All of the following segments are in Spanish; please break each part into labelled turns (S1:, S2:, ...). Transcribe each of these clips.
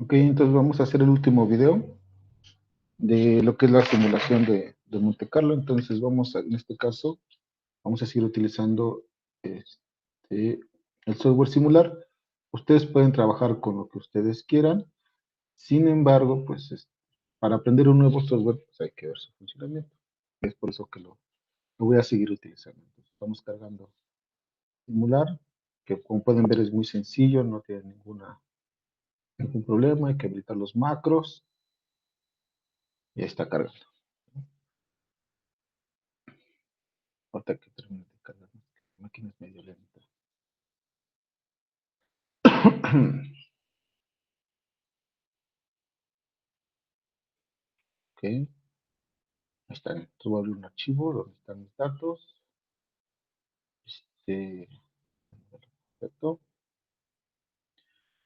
S1: Ok, entonces vamos a hacer el último video de lo que es la simulación de Monte Carlo. Entonces en este caso, vamos a seguir utilizando el software simular. Ustedes pueden trabajar con lo que ustedes quieran. Sin embargo, para aprender un nuevo software, pues hay que ver su funcionamiento. Es por eso que lo voy a seguir utilizando. Entonces, estamos cargando simular, que como pueden ver es muy sencillo, no tiene ningún problema. Hay que habilitar los macros y ahí está cargando. Ahorita que termine de cargar, la máquina es medio lenta. Ok, ahí está. Entonces voy a abrir un archivo donde están mis datos. Perfecto.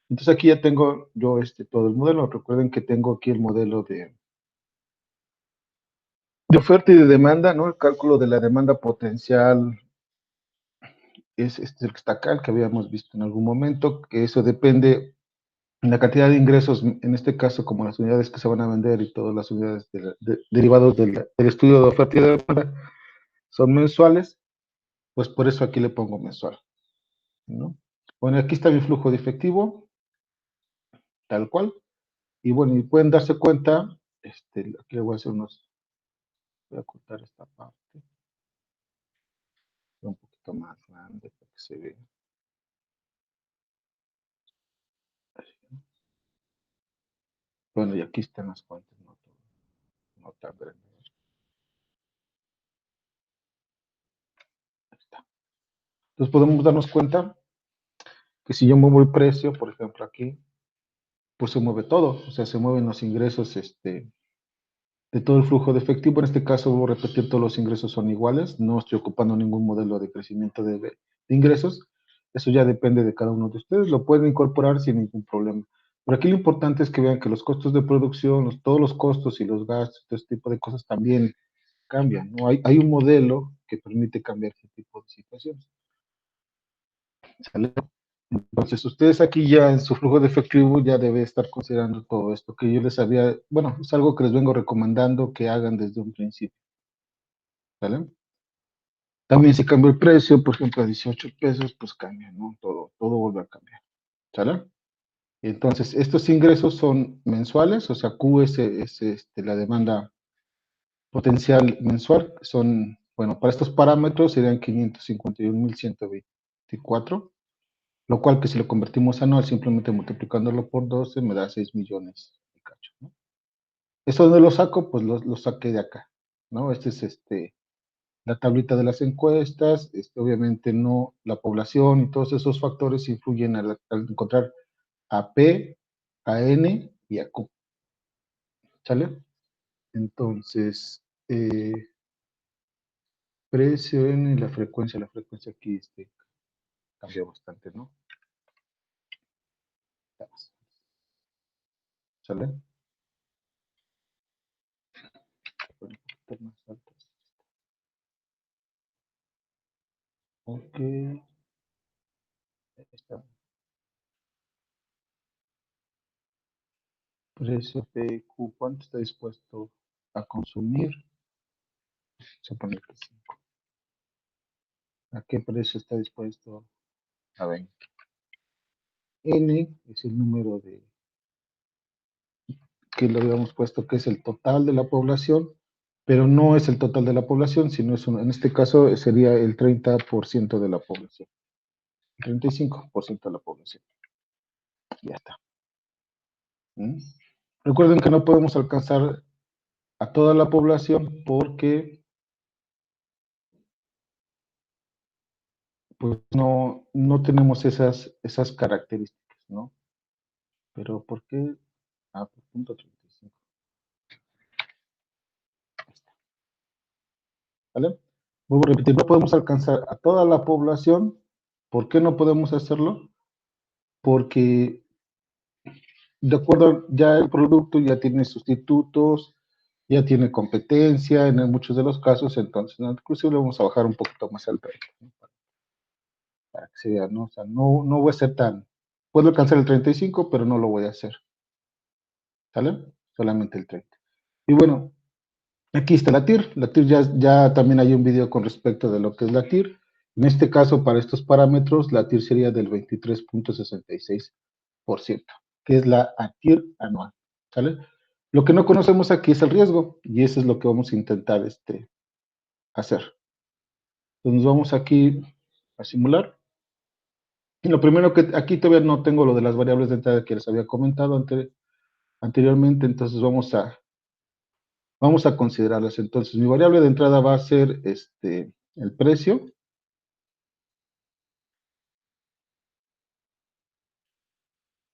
S1: Entonces aquí ya tengo yo todo el modelo. Recuerden que tengo aquí el modelo de oferta y de demanda, ¿no? El cálculo de la demanda potencial es el que está acá, el que habíamos visto en algún momento, que eso depende de la cantidad de ingresos, en este caso como las unidades que se van a vender y todas las unidades derivados del estudio de oferta y de demanda son mensuales, pues por eso aquí le pongo mensual, ¿no? Bueno, aquí está mi flujo de efectivo, tal cual, y bueno, y pueden darse cuenta, aquí le voy a hacer voy a cortar esta parte, un poquito más grande para que se vea. Bueno, y aquí están las cuentas, no tan grandes. Ahí está. Entonces podemos darnos cuenta que si yo muevo el precio, por ejemplo aquí, pues se mueve todo, o sea, se mueven los ingresos, de todo el flujo de efectivo. En este caso, voy a repetir, todos los ingresos son iguales, no estoy ocupando ningún modelo de crecimiento de ingresos. Eso ya depende de cada uno de ustedes, lo pueden incorporar sin ningún problema. Pero aquí lo importante es que vean que los costos de producción, todos los costos y los gastos, todo este tipo de cosas también cambian, ¿no? Hay un modelo que permite cambiar ese tipo de situaciones. ¿Sale? Entonces, ustedes aquí ya en su flujo de efectivo ya debe estar considerando todo esto que yo les había, bueno, es algo que les vengo recomendando que hagan desde un principio. ¿Sale? También si cambia el precio, por ejemplo, a 18 pesos, pues cambia, ¿no? Todo vuelve a cambiar. ¿Sale? Entonces, estos ingresos son mensuales, o sea, Q es la demanda potencial mensual, son, bueno, para estos parámetros serían 551.124, lo cual que si lo convertimos a anual, simplemente multiplicándolo por 12, me da 6 millones de cacho, ¿no? ¿Eso dónde lo saco? Pues lo saqué de acá, ¿no? Este es la tablita de las encuestas, obviamente no la población y todos esos factores influyen al encontrar a P, a N y a Q, ¿sale? Entonces, precio N y la frecuencia aquí cambió bastante, ¿no? ¿Sale? Un poquito más alto. Ok, ahí está. Precio PQ, ¿cuánto está dispuesto a consumir? Supone que 5. ¿A qué precio está dispuesto a 20? N es el número que le habíamos puesto que es el total de la población, pero no es el total de la población, sino en este caso sería el 30% de la población, el 35% de la población. Ya está. ¿Mm? Recuerden que no podemos alcanzar a toda la población porque pues no tenemos esas características, ¿no? Pero ¿por qué? Por punto 35. ¿Vale? Vuelvo a repetir, no podemos alcanzar a toda la población. ¿Por qué no podemos hacerlo? Porque de acuerdo, ya el producto ya tiene sustitutos, ya tiene competencia en muchos de los casos, entonces, ¿no? Inclusive le vamos a bajar un poquito más al precio, ¿no? Para que se vea, ¿no? O sea, no voy a ser puedo alcanzar el 35, pero no lo voy a hacer. ¿sale? Solamente el 30. Y bueno, aquí está la TIR. La TIR ya también hay un video con respecto de lo que es la TIR. En este caso, para estos parámetros, la TIR sería del 23.66%, que es la TIR anual, ¿sale? Lo que no conocemos aquí es el riesgo, y eso es lo que vamos a intentar hacer. Entonces vamos aquí a simular. Y lo primero que aquí todavía no tengo lo de las variables de entrada que les había comentado anteriormente, entonces vamos a considerarlas. Entonces mi variable de entrada va a ser el precio,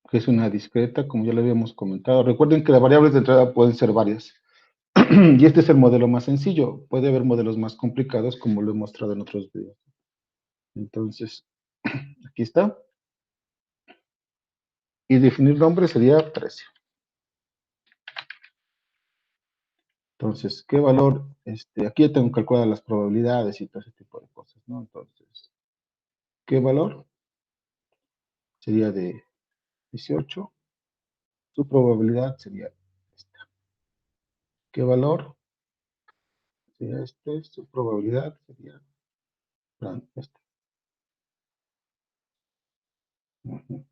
S1: que es una discreta, como ya lo habíamos comentado. Recuerden que las variables de entrada pueden ser varias. Y este es el modelo más sencillo. Puede haber modelos más complicados, como lo he mostrado en otros videos. Entonces, aquí está. Y definir nombre sería precio. Entonces, ¿qué valor? Aquí ya tengo calculadas las probabilidades y todo ese tipo de cosas, ¿no? Entonces, ¿qué valor? Sería de 18. Su probabilidad sería esta. ¿Qué valor? Sería su probabilidad sería este. Ujú.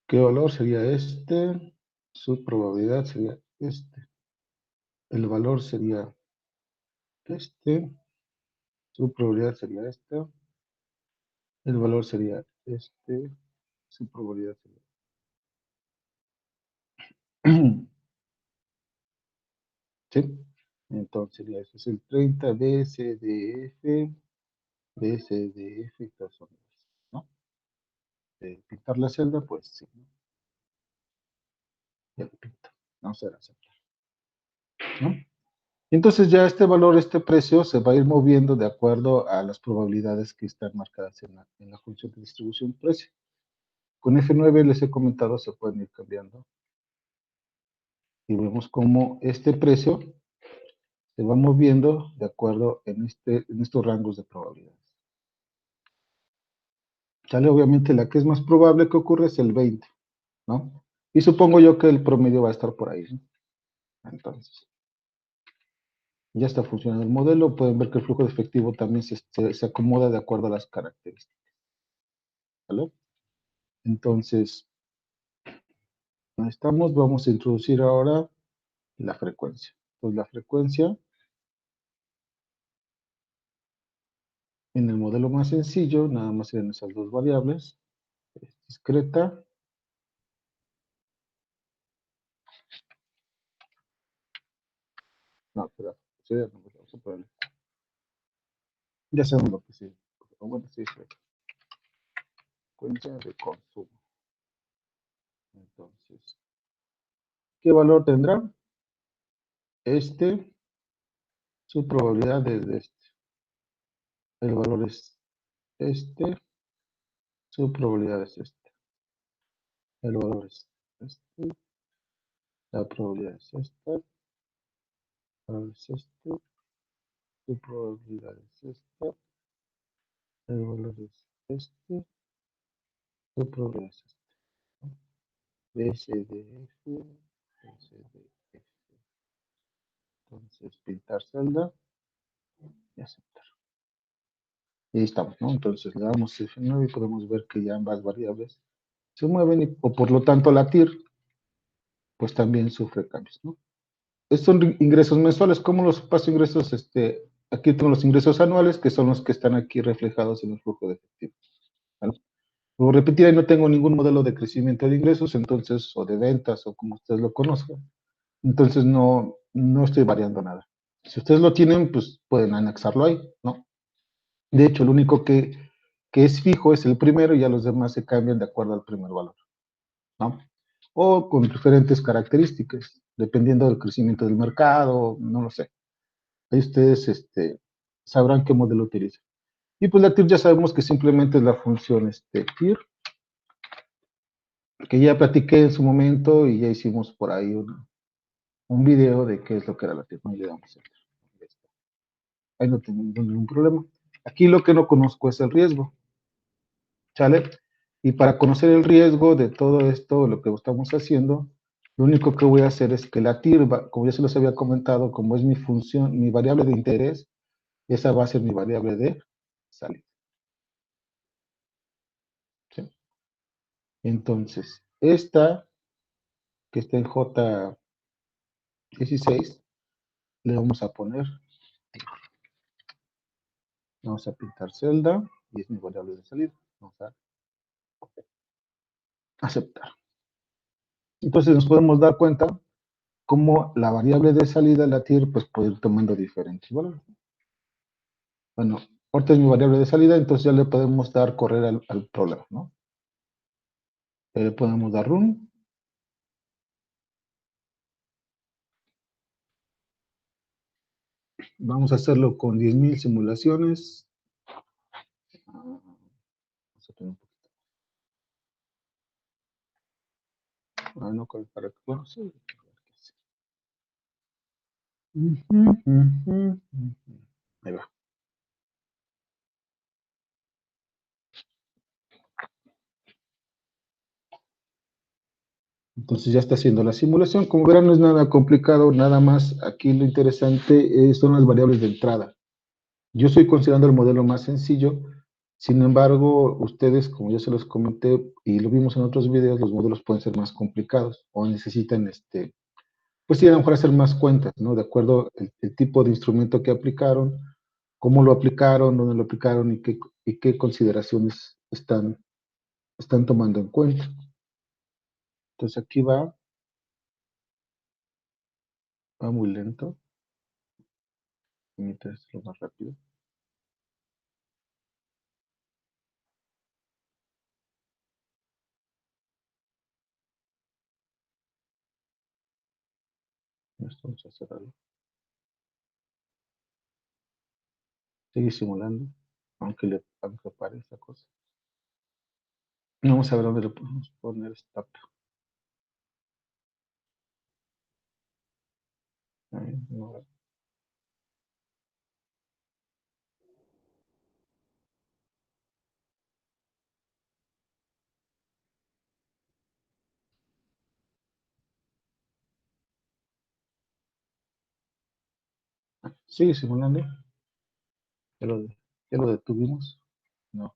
S1: ¿Qué valor sería este? Su probabilidad sería este. El valor sería este. Su probabilidad sería esta. El valor sería este. Su probabilidad sería. ¿Sí? Entonces sería eso. Es el 30 BCDF, BCDF y todas son, ¿no? De pintar la celda, pues sí, ¿no? Ya lo pinto. Vamos a aceptar, ¿no? Entonces ya este valor, este precio, se va a ir moviendo de acuerdo a las probabilidades que están marcadas en la función de distribución precio. Con F9 les he comentado, se pueden ir cambiando. Y vemos cómo este precio se va moviendo de acuerdo en estos rangos de probabilidades. Sale obviamente la que es más probable que ocurra es el 20, ¿no? Y supongo yo que el promedio va a estar por ahí, ¿no? Entonces, ya está funcionando el modelo. Pueden ver que el flujo de efectivo también se acomoda de acuerdo a las características, ¿vale? Entonces, ahí estamos. Vamos a introducir ahora la frecuencia. Entonces, la frecuencia en el modelo más sencillo, nada más serían esas dos variables, es discreta. No, espera, sí, no, vamos a ponerle. Ya sabemos lo que sí. Bueno, sí, frecuencia de consumo. Entonces, ¿qué valor tendrá? Su probabilidad es de este. El valor es este. Su probabilidad es este. El valor es este. La probabilidad es esta. El valor es este. Su probabilidad es esta. El valor es este. Su probabilidad es este. BCDF. BCDF. Entonces, pintar celda y aceptar. Y ahí estamos, ¿no? Entonces le damos F9 y podemos ver que ya ambas variables se mueven o por lo tanto la TIR pues también sufre cambios, ¿no? Estos son ingresos mensuales. ¿Cómo los paso ingresos? Aquí tengo los ingresos anuales, que son los que están aquí reflejados en el flujo de efectivo, ¿vale? Como repetir, ahí no tengo ningún modelo de crecimiento de ingresos, entonces, o de ventas, o como ustedes lo conozcan. Entonces no estoy variando nada. Si ustedes lo tienen, pues pueden anexarlo ahí, ¿no? De hecho, el único que es fijo es el primero y ya los demás se cambian de acuerdo al primer valor, ¿no? O con diferentes características, dependiendo del crecimiento del mercado, no lo sé. Ahí ustedes sabrán qué modelo utilizan. Y pues la TIR ya sabemos que simplemente es la función TIR, que ya platiqué en su momento y ya hicimos por ahí un video de qué es lo que era la TIR. No le damos enter. Ahí no tengo ningún problema. Aquí lo que no conozco es el riesgo, ¿sale? Y para conocer el riesgo de todo esto, lo que estamos haciendo, lo único que voy a hacer es que la TIR, como ya se los había comentado, como es mi función, mi variable de interés, esa va a ser mi variable de salida. ¿Sí? Entonces, esta que está en J16, le vamos a poner, vamos a pintar celda, y es mi variable de salida. Vamos a aceptar. Entonces nos podemos dar cuenta cómo la variable de salida, la TIR, pues puede ir tomando diferentes valores. Bueno, ahorita es mi variable de salida, entonces ya le podemos dar correr al problema, ¿no? Le podemos dar run. Vamos a hacerlo con 10,000 simulaciones. Vamos a tener un poquito. No, para que, bueno, sí. Ahí va. Entonces ya está haciendo la simulación. Como verán, no es nada complicado, nada más. Aquí lo interesante son las variables de entrada. Yo estoy considerando el modelo más sencillo. Sin embargo, ustedes, como ya se los comenté y lo vimos en otros videos, los modelos pueden ser más complicados o necesitan, pues sí, a lo mejor hacer más cuentas, ¿no? De acuerdo el tipo de instrumento que aplicaron, cómo lo aplicaron, dónde lo aplicaron y qué consideraciones están tomando en cuenta. Entonces aquí va muy lento. Permítame hacerlo más rápido. Esto vamos a cerrarlo. Sigue simulando, aunque pare esta cosa. Vamos a ver dónde le podemos poner stop. Ahí, no, sigue simulando. Ya lo, ya lo detuvimos. No,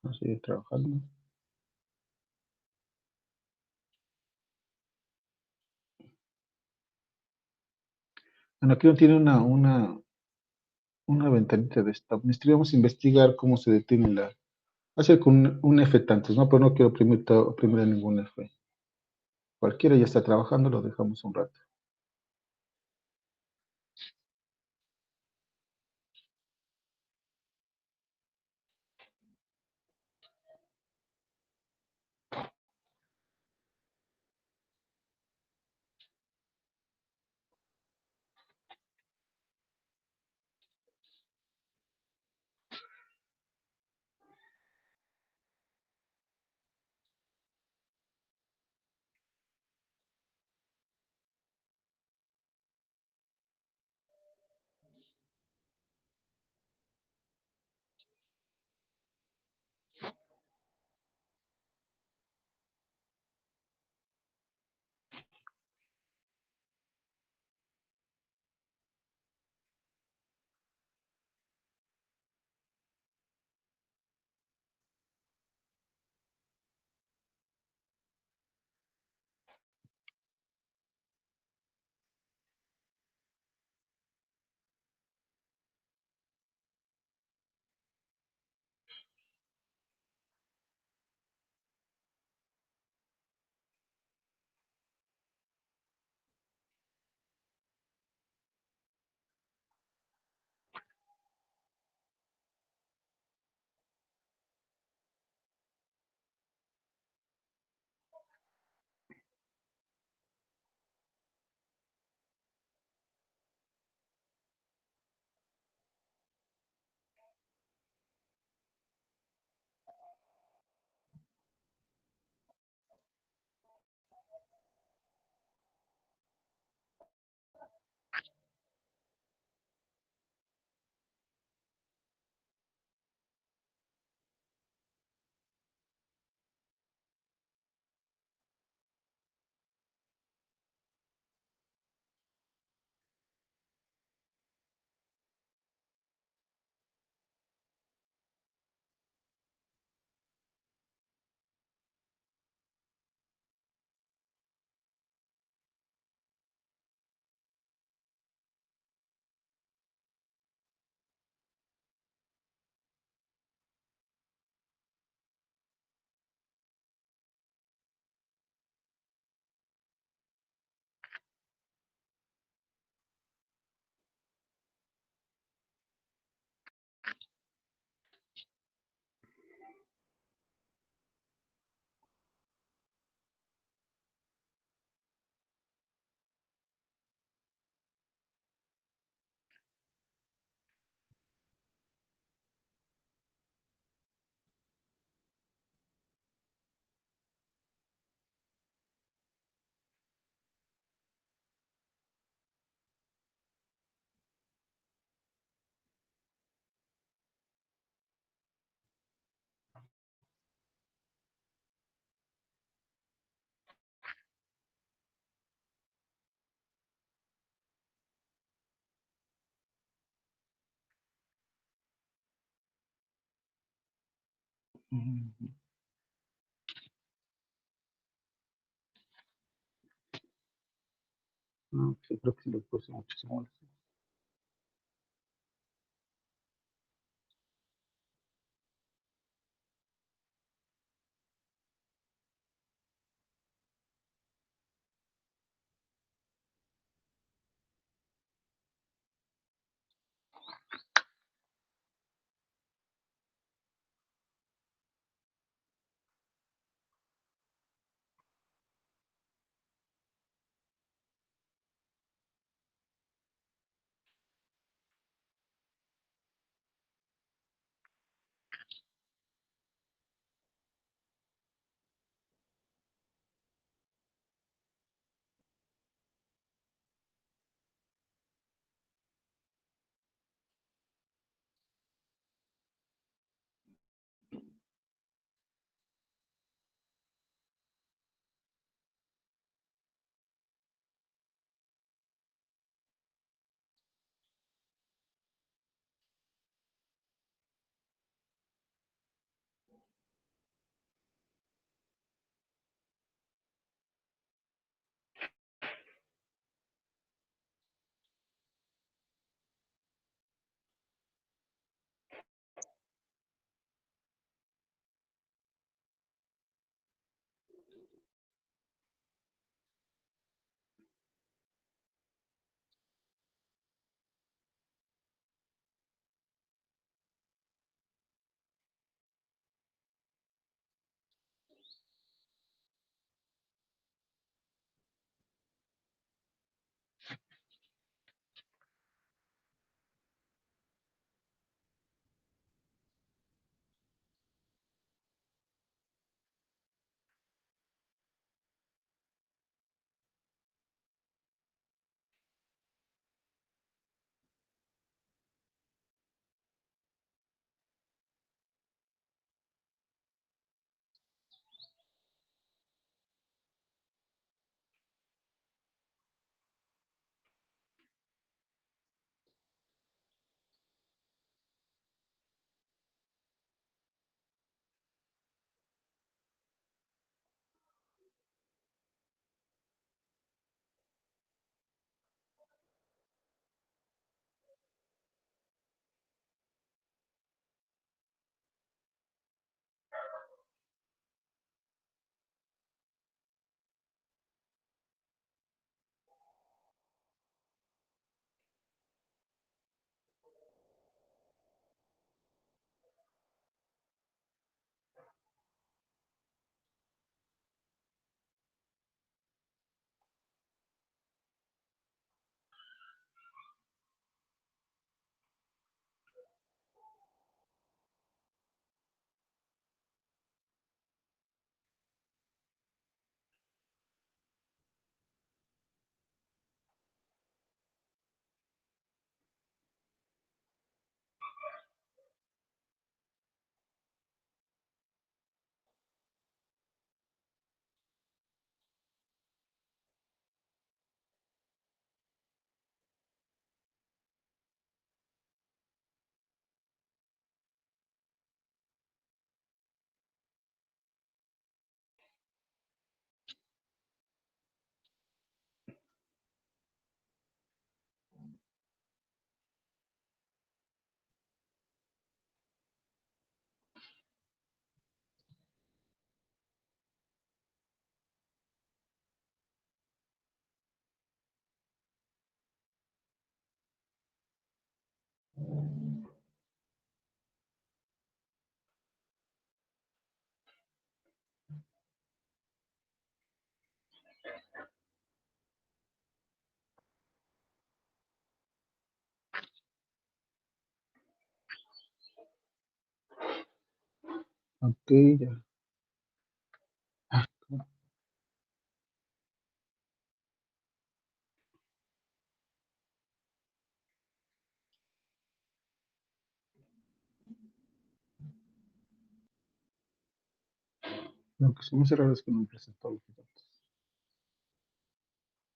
S1: no sigue trabajando. Bueno, aquí no tiene una ventanita de stop. Necesitaríamos investigar cómo se detiene la. Hacer con un F tantos, ¿no? Pero no quiero oprimir a ningún F. Cualquiera ya está trabajando, lo dejamos un rato. Ujú. No, sí, creo que sí les puse muchísimo. Ok, ya. Ah, lo que se me hace raro es que no me presentó los datos.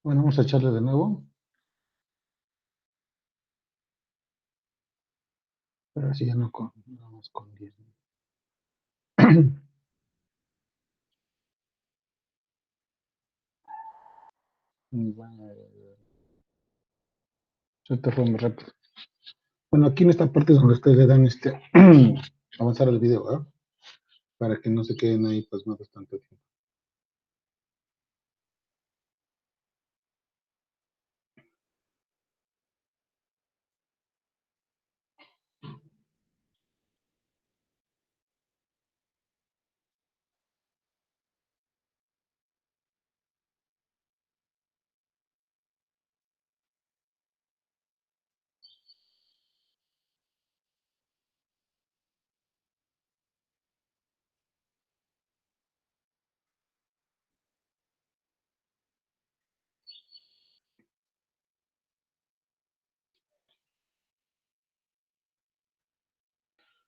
S1: Bueno, vamos a echarle de nuevo, pero así ya no con, nada más con 10. Suelta fue muy rápido. Bueno, aquí en esta parte es donde ustedes le dan avanzar el video, ¿verdad? Para que no se queden ahí pasmados tanto tiempo.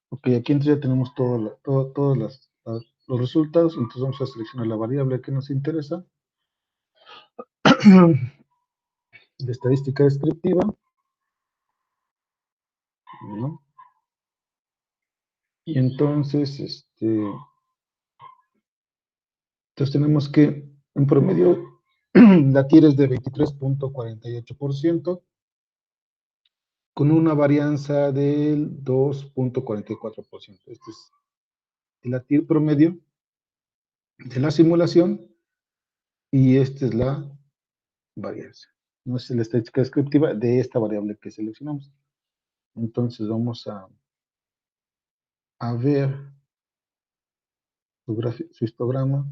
S1: Ok, aquí entonces ya tenemos todos los resultados, entonces vamos a seleccionar la variable que nos interesa, de estadística descriptiva, ¿no? Y entonces, entonces tenemos que, en promedio, la TIR es de 23.48%, con una varianza del 2.44%. Este es la TIR promedio de la simulación y esta es la varianza. No es la estadística descriptiva de esta variable que seleccionamos. Entonces vamos a ver su histograma.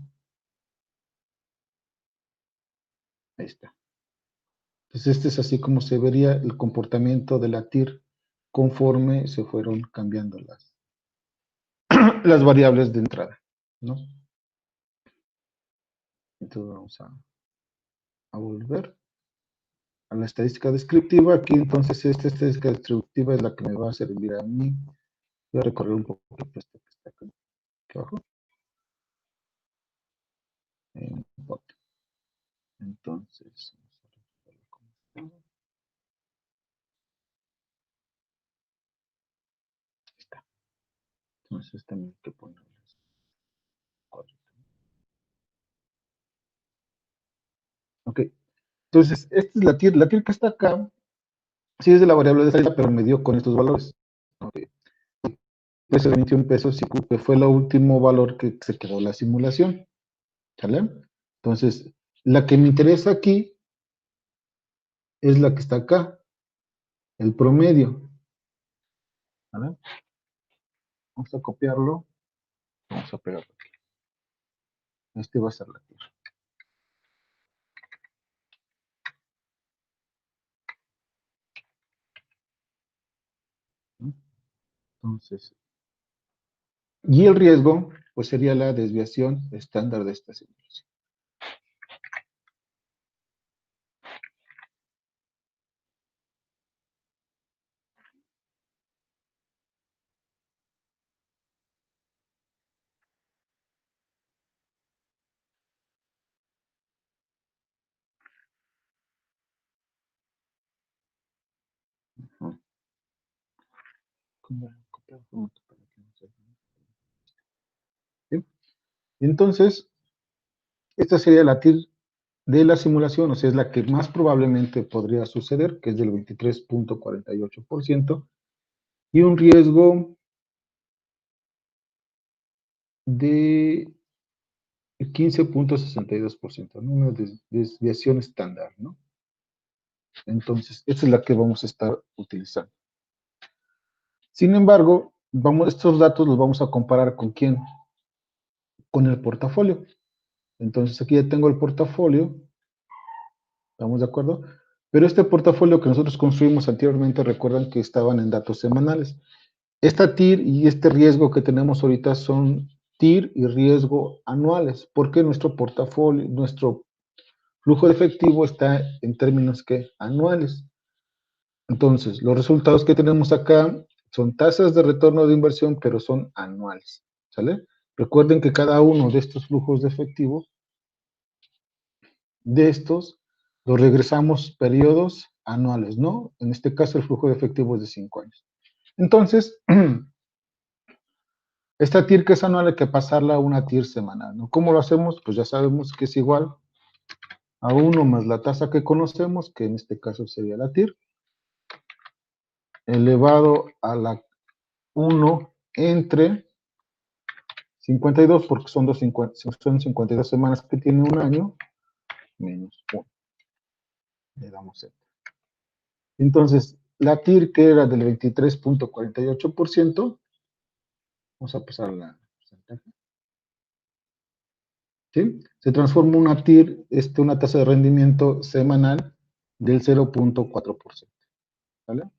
S1: Ahí está. Entonces este es así como se vería el comportamiento de la TIR conforme se fueron cambiando las variables de entrada, ¿no? Entonces vamos a volver a la estadística descriptiva. Aquí entonces esta estadística descriptiva es la que me va a servir a mí. Voy a recorrer un poquito esto que está aquí abajo. Entonces, está. Entonces también hay que ponerles cuadros. Ok, entonces esta es la TIR que está acá, sí es de la variable de salida, pero me dio con estos valores. Okay. Precio de 21 pesos, que fue el último valor que se quedó la simulación. ¿Sale? Entonces, la que me interesa aquí es la que está acá, el promedio. ¿Vale? Vamos a copiarlo, vamos a pegarlo aquí. Este va a ser la TIR. ¿No? Entonces, y el riesgo, pues sería la desviación estándar de esta simulación. ¿No? ¿Cómo copiar? ¿Sí? Entonces, esta sería la TIR de la simulación, o sea, es la que más probablemente podría suceder, que es del 23.48%, y un riesgo de 15.62%, ¿no? Una desviación estándar, ¿no? Entonces, esta es la que vamos a estar utilizando. Sin embargo, estos datos los vamos a comparar con quién, con el portafolio. Entonces, aquí ya tengo el portafolio, ¿estamos de acuerdo? Pero este portafolio que nosotros construimos anteriormente, recuerdan que estaban en datos semanales. Esta TIR y este riesgo que tenemos ahorita son TIR y riesgo anuales, porque nuestro portafolio, nuestro flujo de efectivo está en términos que anuales. Entonces, los resultados que tenemos acá son tasas de retorno de inversión, pero son anuales, ¿sale? Recuerden que cada uno de estos flujos de efectivo, de estos, los regresamos periodos anuales, ¿no? En este caso, el flujo de efectivo es de 5 años. Entonces, Esta TIR que es anual hay que pasarla a una TIR semanal, ¿no? ¿Cómo lo hacemos? Pues ya sabemos que es igual a 1 más la tasa que conocemos, que en este caso sería la TIR, elevado a la 1 entre 52, porque son 52 semanas que tiene un año, menos 1. Le damos Z. Entonces, la TIR que era del 23.48%, vamos a pasar la porcentaje, ¿sí? Se transforma en una TIR, una tasa de rendimiento semanal del 0.4%, ¿vale?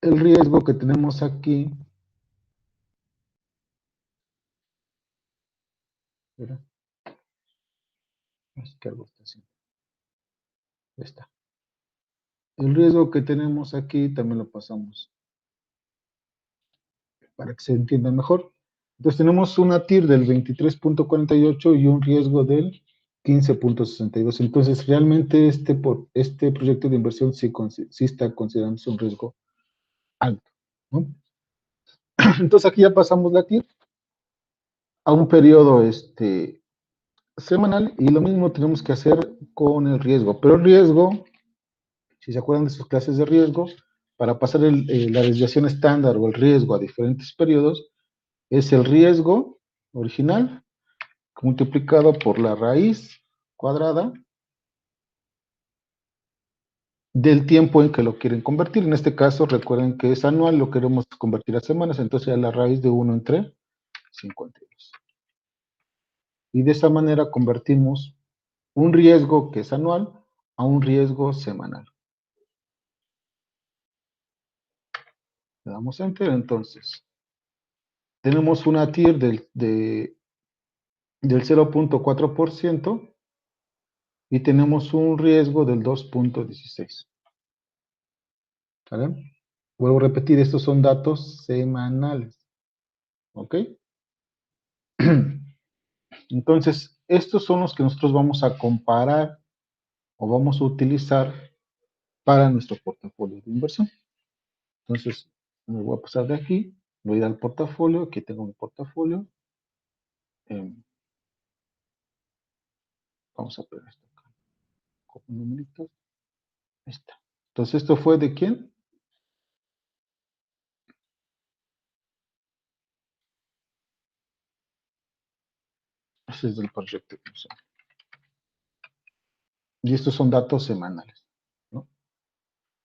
S1: El riesgo que tenemos aquí, ¿verdad? Es que algo está haciendo. Está. El riesgo que tenemos aquí también lo pasamos para que se entienda mejor. Entonces tenemos una TIR del 23.48 y un riesgo del 15.62. Entonces realmente este proyecto de inversión sí está considerándose un riesgo alto, ¿no? Entonces aquí ya pasamos la TIR a un periodo semanal y lo mismo tenemos que hacer con el riesgo. Pero el riesgo, si se acuerdan de sus clases de riesgo, para pasar la desviación estándar o el riesgo a diferentes periodos, es el riesgo original multiplicado por la raíz cuadrada del tiempo en que lo quieren convertir. En este caso, recuerden que es anual, lo queremos convertir a semanas, entonces a la raíz de 1 entre 52. Y de esa manera convertimos un riesgo que es anual a un riesgo semanal. Le damos Enter, entonces. Tenemos una TIR del 0.4% y tenemos un riesgo del 2.16. ¿Vale? Vuelvo a repetir, estos son datos semanales. ¿Ok? Entonces, estos son los que nosotros vamos a comparar o vamos a utilizar para nuestro portafolio de inversión. Entonces, me voy a pasar de aquí, voy a ir al portafolio, aquí tengo mi portafolio. Vamos a pegar esto acá, con numeritos. Ahí está. Entonces, ¿esto fue de quién? Ese es del proyecto. Y estos son datos semanales, ¿no?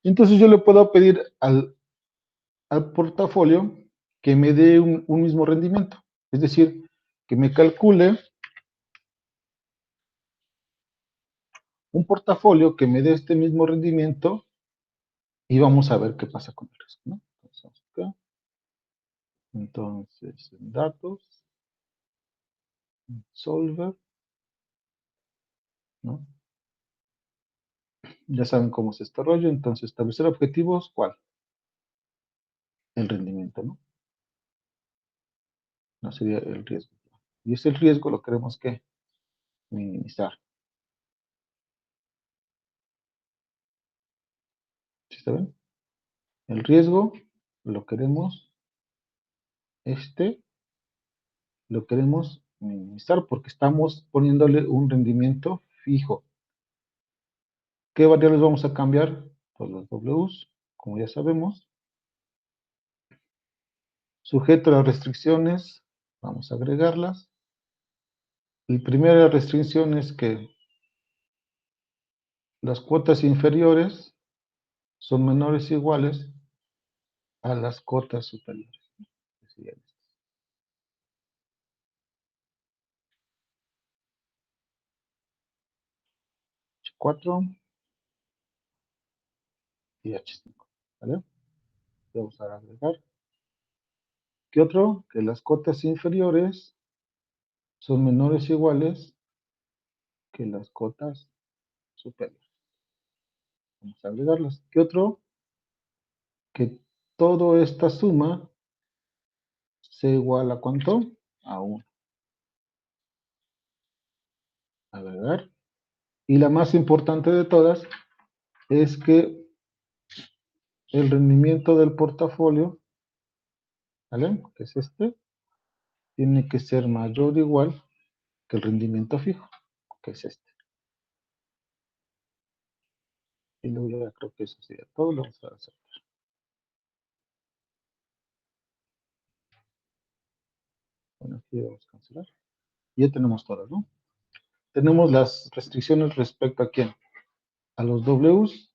S1: Entonces, yo le puedo pedir al portafolio que me dé un mismo rendimiento. Es decir, que me calcule un portafolio que me dé este mismo rendimiento y vamos a ver qué pasa con el resto, ¿no? Entonces, acá. Entonces, en datos, en solver, ¿no? Ya saben cómo es este rollo. Entonces, establecer objetivos, ¿cuál? El rendimiento, ¿no? No sería el riesgo. Y ese riesgo lo queremos que minimizar. ¿Sí está bien? El riesgo lo queremos, lo queremos minimizar porque estamos poniéndole un rendimiento fijo. ¿Qué variables vamos a cambiar? Pues los Ws, como ya sabemos. Sujeto a las restricciones, vamos a agregarlas. La primera restricción es que las cuotas inferiores son menores o iguales a las cuotas superiores. 4 y H5. ¿Vale? Vamos a agregar. ¿Qué otro? Que las cotas inferiores son menores o iguales que las cotas superiores. Vamos a agregarlas. ¿Qué otro? Que toda esta suma sea igual a ¿cuánto? A 1. Agregar. Y la más importante de todas es que el rendimiento del portafolio ¿vale? Que es este, tiene que ser mayor o igual que el rendimiento fijo, que es este. Y luego ya creo que eso sería todo, lo vamos a hacer. Bueno, aquí vamos a cancelar. Y ya tenemos todas, ¿no? Tenemos las restricciones respecto a quién, a los Ws,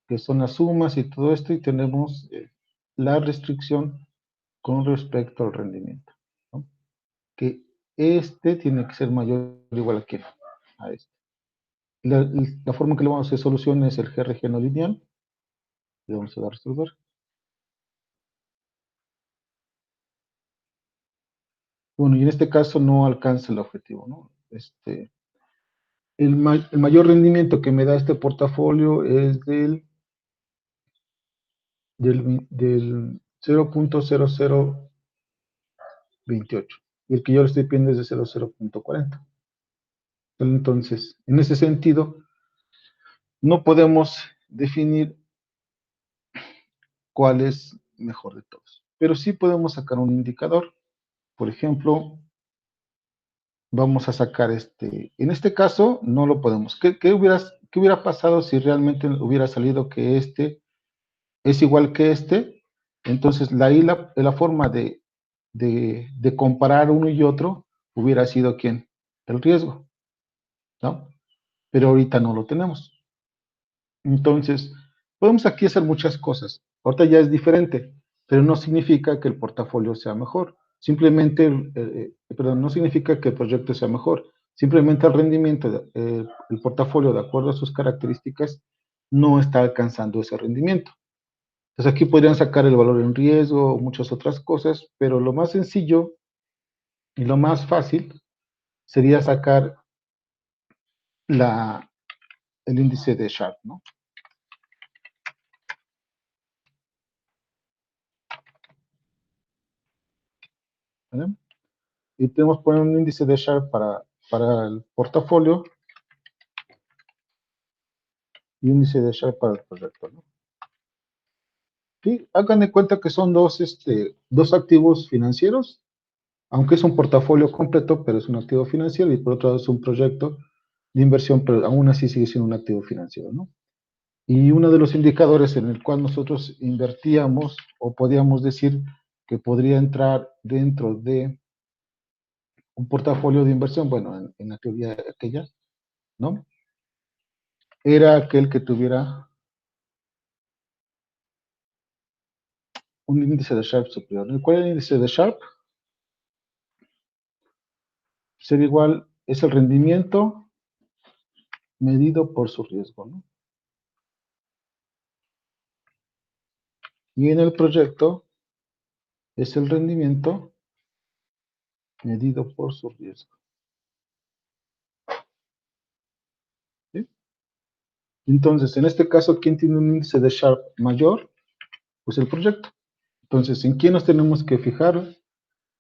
S1: que son las sumas y todo esto, y tenemos la restricción con respecto al rendimiento, ¿no? Que este tiene que ser mayor o igual a quién, a este. La forma en que le vamos a hacer solución es el GRG no lineal, y vamos a dar a resolver. Bueno, y en este caso no alcanza el objetivo, ¿no? El mayor rendimiento que me da este portafolio es del 0.0028, y el que yo le estoy pidiendo es de 0.40. Entonces, en ese sentido, no podemos definir cuál es mejor de todos, pero sí podemos sacar un indicador. Por ejemplo, vamos a sacar en este caso no lo podemos. ¿Qué hubiera pasado si realmente hubiera salido que este es igual que este? Entonces, la forma de comparar uno y otro hubiera sido ¿quién? El riesgo, ¿no? Pero ahorita no lo tenemos. Entonces, podemos aquí hacer muchas cosas. Ahorita ya es diferente, pero no significa que el portafolio sea mejor. Simplemente, perdón, no significa que el proyecto sea mejor. Simplemente el rendimiento, el portafolio, de acuerdo a sus características, no está alcanzando ese rendimiento. Entonces aquí podrían sacar el valor en riesgo o muchas otras cosas, pero lo más sencillo y lo más fácil sería sacar la, el índice de Sharpe, ¿no? ¿Vale? Y tenemos que poner un índice de Sharpe para el portafolio y un índice de Sharpe para el proyecto, ¿no? Sí, hagan de cuenta que son dos activos financieros, aunque es un portafolio completo, pero es un activo financiero, y por otro lado es un proyecto de inversión, pero aún así sigue siendo un activo financiero, ¿no? Y uno de los indicadores en el cual nosotros invertíamos, o podíamos decir que podría entrar dentro de un portafolio de inversión, bueno, en la teoría aquella, ¿no? Era aquel que tuviera un índice de Sharpe superior. ¿Cuál es el índice de Sharpe? Ser igual, es el rendimiento medido por su riesgo, ¿no? Y en el proyecto es el rendimiento medido por su riesgo, ¿sí? Entonces, en este caso, ¿quién tiene un índice de Sharpe mayor? Pues el proyecto. Entonces, ¿en quién nos tenemos que fijar?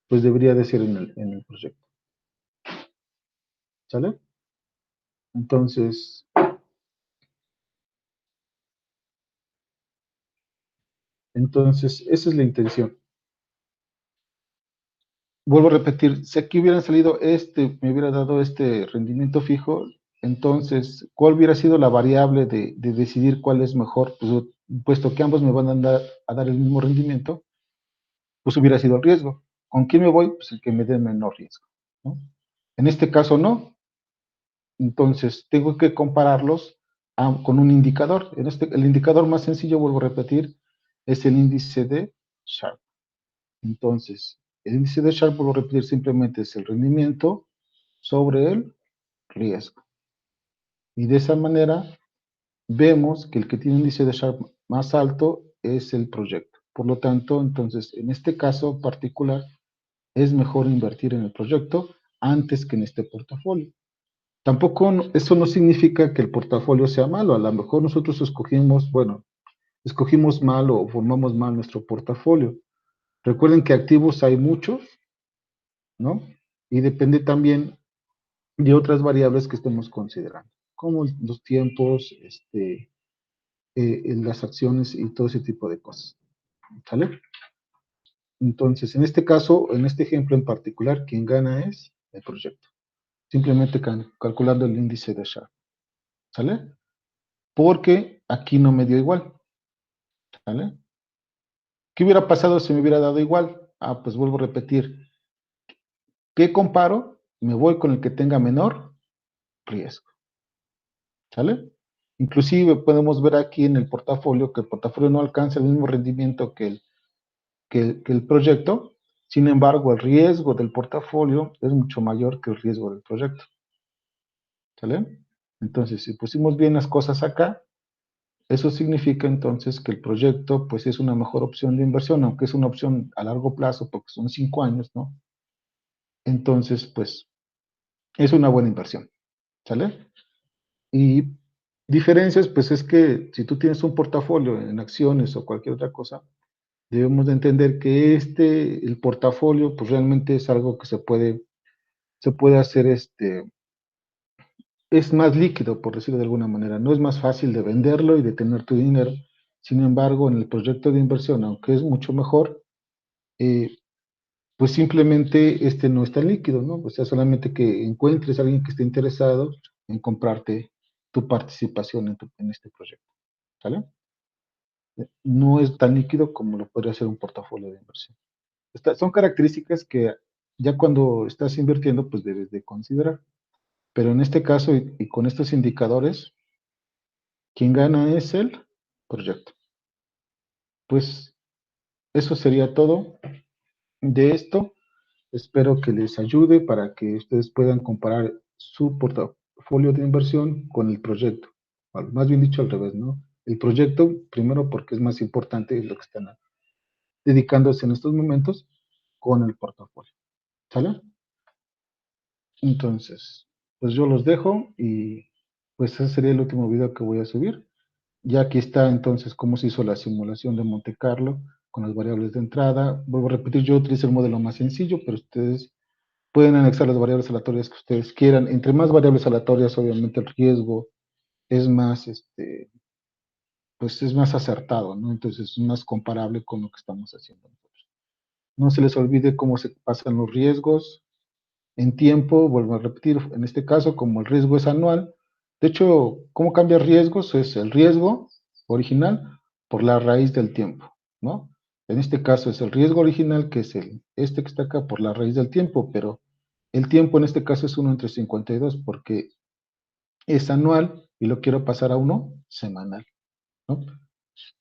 S1: Pues debería de ser en el proyecto. ¿Sale? Entonces, esa es la intención. Vuelvo a repetir, si aquí hubieran salido me hubiera dado este rendimiento fijo, entonces, ¿cuál hubiera sido la variable de decidir cuál es mejor? Pues, puesto que ambos me van a dar el mismo rendimiento, pues hubiera sido el riesgo. ¿Con quién me voy? Pues el que me dé menor riesgo, ¿no? En este caso no, entonces tengo que compararlos con un indicador. El indicador más sencillo, vuelvo a repetir, es el índice de Sharpe. Entonces, el índice de Sharpe, vuelvo a repetir, simplemente es el rendimiento sobre el riesgo. Y de esa manera vemos que el que tiene un índice de Sharpe más alto es el proyecto. Por lo tanto, entonces, en este caso particular, es mejor invertir en el proyecto antes que en este portafolio. Tampoco eso no significa que el portafolio sea malo. A lo mejor nosotros escogimos mal o formamos mal nuestro portafolio. Recuerden que activos hay muchos, ¿no? Y depende también de otras variables que estemos considerando, como los tiempos, las acciones y todo ese tipo de cosas. ¿Sale? Entonces, en este caso, en este ejemplo en particular, quien gana es el proyecto. Simplemente calculando el índice de Sharpe. ¿Sale? Porque aquí no me dio igual. ¿Sale? ¿Qué hubiera pasado si me hubiera dado igual? Ah, pues vuelvo a repetir. ¿Qué comparo? Me voy con el que tenga menor riesgo. ¿Sale? Inclusive podemos ver aquí en el portafolio que el portafolio no alcanza el mismo rendimiento que el proyecto. Sin embargo, el riesgo del portafolio es mucho mayor que el riesgo del proyecto. ¿Sale? Entonces, si pusimos bien las cosas acá, eso significa entonces que el proyecto pues es una mejor opción de inversión, aunque es una opción a largo plazo porque son 5 años, ¿no? Entonces, pues es una buena inversión. ¿Sale? Y diferencias, pues es que si tú tienes un portafolio en acciones o cualquier otra cosa, debemos de entender que el portafolio, pues realmente es algo que se puede hacer, es más líquido, por decirlo de alguna manera. No es más fácil de venderlo y de tener tu dinero. Sin embargo, en el proyecto de inversión, aunque es mucho mejor, eh, pues simplemente no está líquido, ¿no? O sea, solamente que encuentres a alguien que esté interesado en comprarte tu participación en este proyecto. ¿Sale? No es tan líquido como lo podría ser un portafolio de inversión. Son características que ya cuando estás invirtiendo, pues debes de considerar. Pero en este caso y con estos indicadores, quien gana es el proyecto. Pues eso sería todo de esto. Espero que les ayude para que ustedes puedan comparar su portafolio de inversión con el proyecto. Más bien dicho al revés, ¿no? El proyecto, primero porque es más importante, es lo que están dedicándose en estos momentos con el portafolio. ¿Sale? Entonces, pues yo los dejo y pues ese sería el último video que voy a subir. Ya aquí está entonces cómo se hizo la simulación de Monte Carlo con las variables de entrada. Vuelvo a repetir, yo utilizo el modelo más sencillo, pero ustedes pueden anexar las variables aleatorias que ustedes quieran. Entre más variables aleatorias, obviamente el riesgo es más, pues es más acertado, ¿no? Entonces es más comparable con lo que estamos haciendo nosotros. No se les olvide cómo se pasan los riesgos en tiempo, vuelvo a repetir, en este caso, como el riesgo es anual, de hecho, ¿cómo cambia riesgos? Es el riesgo original por la raíz del tiempo, ¿no? En este caso es el riesgo original, que es que está acá, por la raíz del tiempo, pero el tiempo en este caso es 1/52, porque es anual y lo quiero pasar a uno semanal, ¿no?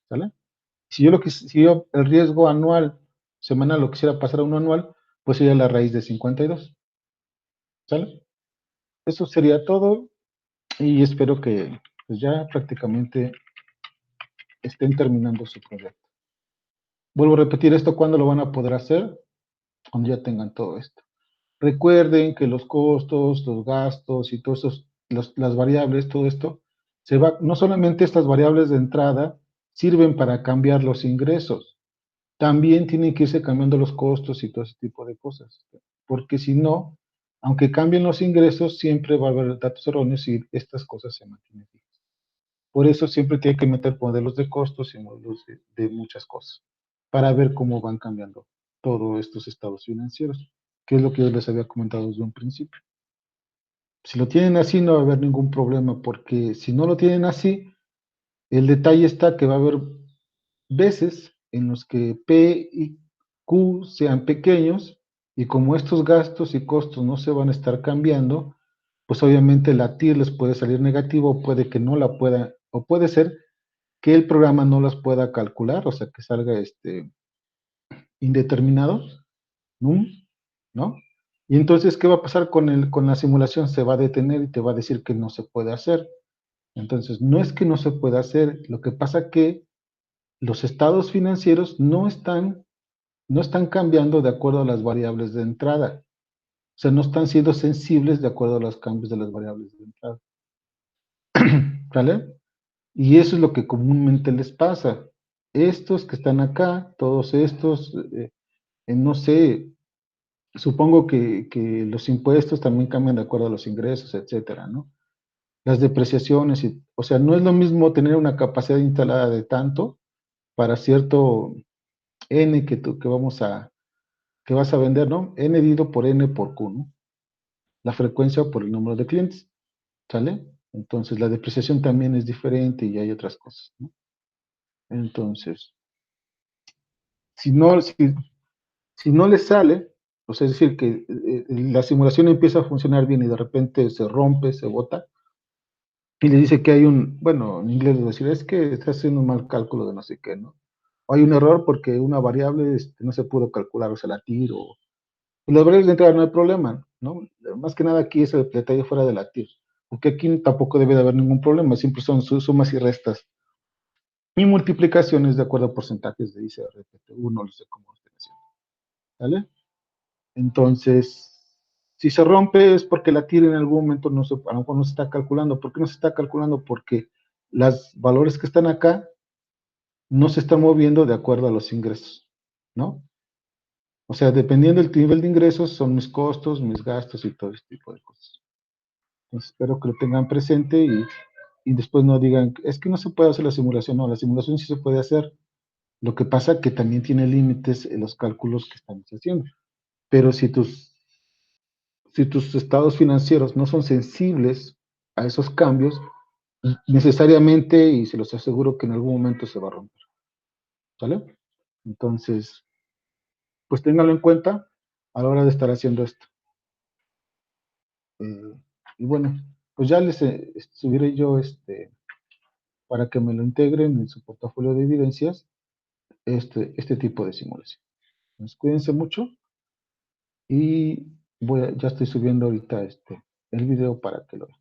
S1: ¿Sale? Si yo el riesgo anual, semanal, lo quisiera pasar a uno anual, pues sería la raíz de 52, ¿sale? Eso sería todo y espero que pues, ya prácticamente estén terminando su proyecto. Vuelvo a repetir esto, ¿cuándo lo van a poder hacer? Cuando ya tengan todo esto. Recuerden que los costos, los gastos y todos las variables, todo esto, no solamente estas variables de entrada sirven para cambiar los ingresos, también tienen que irse cambiando los costos y todo ese tipo de cosas, porque si no, aunque cambien los ingresos, siempre va a haber datos erróneos y estas cosas se mantienen fijas. Por eso siempre tiene que meter modelos de costos y modelos de muchas cosas, para ver cómo van cambiando todos estos estados financieros, que es lo que yo les había comentado desde un principio. Si lo tienen así, no va a haber ningún problema, porque si no lo tienen así, el detalle está que va a haber veces en los que P y Q sean pequeños, y como estos gastos y costos no se van a estar cambiando, pues obviamente la TIR les puede salir negativo, o puede que no la pueda, o puede ser que el programa no las pueda calcular, o sea, que salga indeterminado, ¿no? ¿No? Y entonces, ¿qué va a pasar con la simulación? Se va a detener y te va a decir que no se puede hacer. Entonces, no es que no se pueda hacer, lo que pasa que los estados financieros no están cambiando de acuerdo a las variables de entrada. O sea, no están siendo sensibles de acuerdo a los cambios de las variables de entrada. ¿Vale? Y eso es lo que comúnmente les pasa. Estos que están acá, todos estos, no sé, supongo que los impuestos también cambian de acuerdo a los ingresos, etcétera, ¿no? Las depreciaciones, o sea, no es lo mismo tener una capacidad instalada de tanto para cierto N que vas a vender, ¿no? N dividido por N por Q, ¿no? La frecuencia por el número de clientes, ¿sale? Entonces la depreciación también es diferente y hay otras cosas, ¿no? Entonces, si no, si, si no le sale, pues es decir, que la simulación empieza a funcionar bien y de repente se rompe, se bota, y le dice que hay bueno, en inglés le decir, es que está haciendo un mal cálculo de no sé qué, ¿no? O hay un error porque una variable no se pudo calcular, o se la tiro. Y las variables de entrada no hay problema, ¿no? Más que nada aquí es el detalle fuera de la TIR, porque aquí tampoco debe de haber ningún problema, siempre son sumas y restas y multiplicaciones de acuerdo a porcentajes de ICRPT1, no sé cómo estén haciendo, ¿vale? Entonces, si se rompe es porque la TIR en algún momento a lo mejor no se está calculando. ¿Por qué no se está calculando? Porque los valores que están acá no se están moviendo de acuerdo a los ingresos, ¿no? O sea, dependiendo del nivel de ingresos, son mis costos, mis gastos y todo este tipo de cosas. Entonces, espero que lo tengan presente y después no digan, es que no se puede hacer la simulación. No, la simulación sí se puede hacer. Lo que pasa que también tiene límites en los cálculos que estamos haciendo. Pero si tus estados financieros no son sensibles a esos cambios, necesariamente, y se los aseguro que en algún momento se va a romper. ¿Sale? Entonces, pues ténganlo en cuenta a la hora de estar haciendo esto. Y bueno, pues ya les subiré yo para que me lo integren en su portafolio de evidencias, este tipo de simulación. Entonces, cuídense mucho y ya estoy subiendo ahorita el video para que lo vean.